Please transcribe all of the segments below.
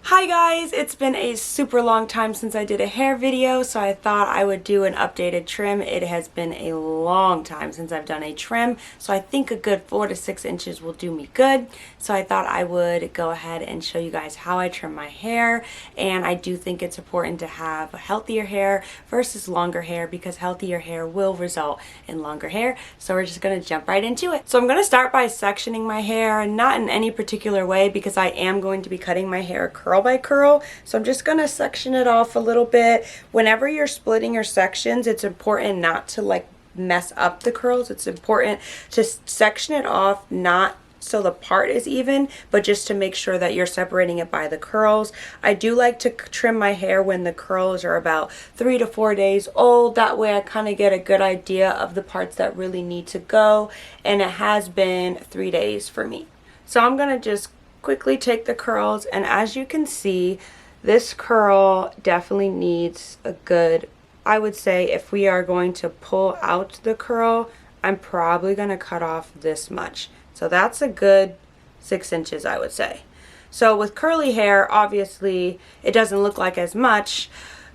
Hi guys, it's been a super long time since I did a hair video, so I thought I would do an updated trim. It has been a long time since I've done a trim, so I think a good 4 to 6 inches will do me good. So I thought I would go ahead and show you guys how I trim my hair, and I do think it's important to have healthier hair versus longer hair because healthier hair will result in longer hair. So we're just going to jump right into it. So I'm going to start by sectioning my hair, not in any particular way because I am going to be cutting my hair curl by curl. So I'm just going to section it off a little bit. Whenever you're splitting your sections, it's important not to mess up the curls. It's important to section it off, not so the part is even, but just to make sure that you're separating it by the curls. I do like to trim my hair when the curls are about 3 to 4 days old. That way I kind of get a good idea of the parts that really need to go, and it has been 3 days for me. So I'm going to just quickly take the curls, and as you can see, this curl definitely needs a good, I would say if we are going to pull out the curl, I'm probably going to cut off this much. So that's a good 6 inches, I would say. So with curly hair, obviously it doesn't look like as much,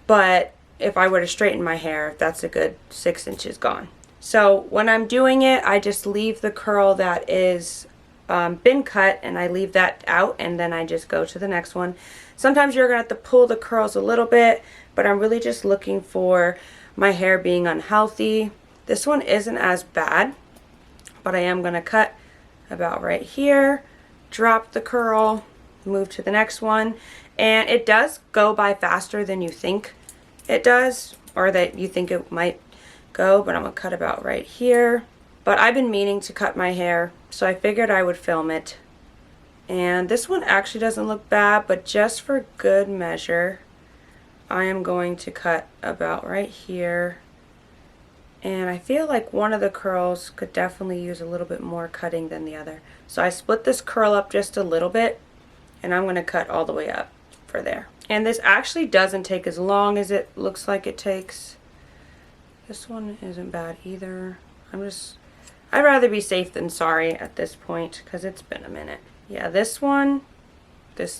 but if I were to straighten my hair, that's a good 6 inches gone. So when I'm doing it, I just leave the curl that is been cut, and I leave that out, and then I just go to the next one. Sometimes you're gonna have to pull the curls a little bit, but I'm really just looking for my hair being unhealthy. This one isn't as bad, but I am gonna cut about right here, drop the curl, move to the next one, and it does go by faster than you think it does, or that you think it might go, but I'm gonna cut about right here. But I've been meaning to cut my hair, so I figured I would film it. And this one actually doesn't look bad, but just for good measure, I am going to cut about right here. And I feel like one of the curls could definitely use a little bit more cutting than the other. So I split this curl up just a little bit, and I'm going to cut all the way up for there. And this actually doesn't take as long as it looks like it takes. This one isn't bad either. I'd rather be safe than sorry at this point because it's been a minute. Yeah, this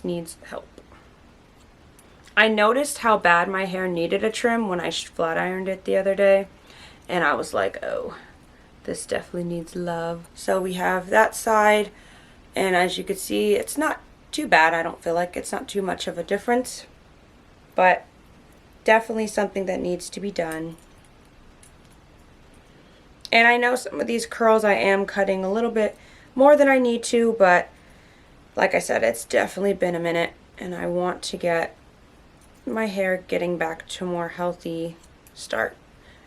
needs help. I noticed how bad my hair needed a trim when I flat ironed it the other day, and I was like, oh, this definitely needs love. So we have that side, and as you can see, it's not too bad. I don't feel like it's not too much of a difference, but definitely something that needs to be done. And I know some of these curls I am cutting a little bit more than I need to, but like I said, it's definitely been a minute, and I want to get my hair getting back to a more healthy start.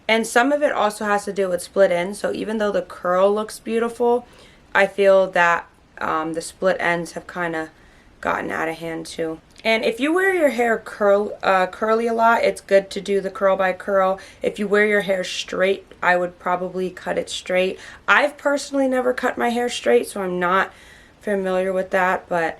And some of it also has to do with split ends, so even though the curl looks beautiful, I feel that the split ends have kind of gotten out of hand too. And if you wear your hair curly a lot, it's good to do the curl by curl. If you wear your hair straight, I would probably cut it straight. I've personally never cut my hair straight, so I'm not familiar with that. But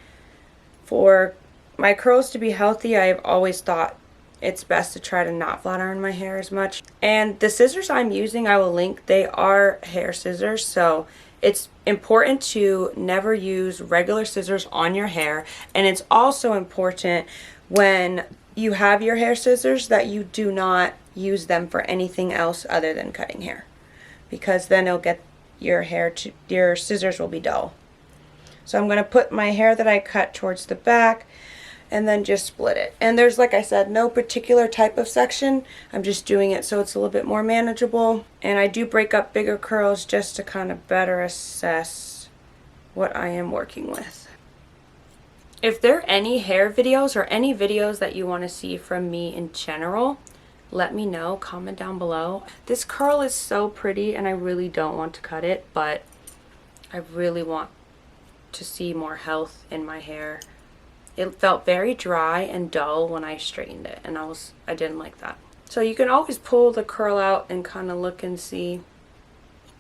for my curls to be healthy, I've always thought it's best to try to not flat iron my hair as much. And the scissors I'm using, I will link. They are hair scissors, so it's important to never use regular scissors on your hair, and it's also important when you have your hair scissors that you do not use them for anything else other than cutting hair, because then it'll get your scissors will be dull. So I'm going to put my hair that I cut towards the back and then just split it. And there's, like I said, no particular type of section. I'm just doing it so it's a little bit more manageable. And I do break up bigger curls just to kind of better assess what I am working with. If there are any hair videos or any videos that you want to see from me in general, let me know. Comment down below. This curl is so pretty and I really don't want to cut it, but I really want to see more health in my hair. It felt very dry and dull when I straightened it, and I didn't like that. So you can always pull the curl out and kind of look and see.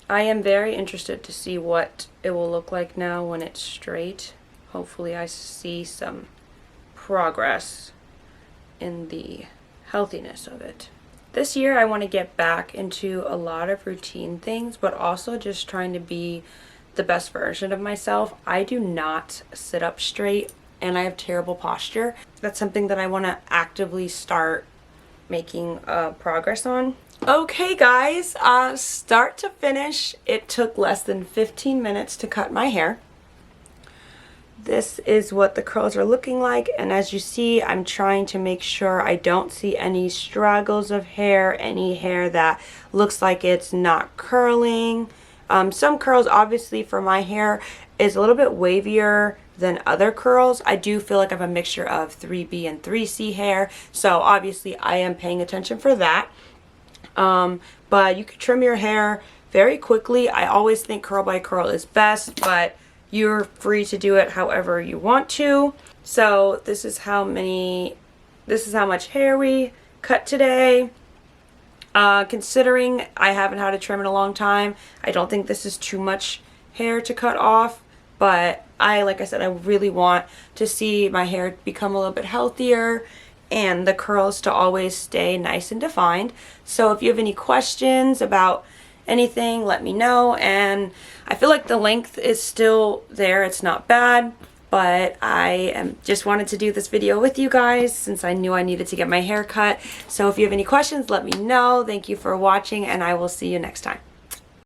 I am very interested to see what it will look like now when it's straight. Hopefully I see some progress in the healthiness of it. This year I want to get back into a lot of routine things, but also just trying to be the best version of myself. I do not sit up straight and I have terrible posture. That's something that I want to actively start making progress on. Okay guys, start to finish, it took less than 15 minutes to cut my hair. This is what the curls are looking like, and as you see, I'm trying to make sure I don't see any straggles of hair, any hair that looks like it's not curling. Some curls, obviously for my hair, is a little bit wavier than other curls. I do feel like I have a mixture of 3B and 3C hair, so obviously I am paying attention for that. But you can trim your hair very quickly. I always think curl by curl is best, but you're free to do it however you want to. So this is how much hair we cut today. Considering I haven't had a trim in a long time, I don't think this is too much hair to cut off, but like I said, I really want to see my hair become a little bit healthier and the curls to always stay nice and defined. So if you have any questions about anything, let me know. And I feel like the length is still there, it's not bad, but I just wanted to do this video with you guys since I knew I needed to get my hair cut. So if you have any questions, let me know. Thank you for watching, and I will see you next time.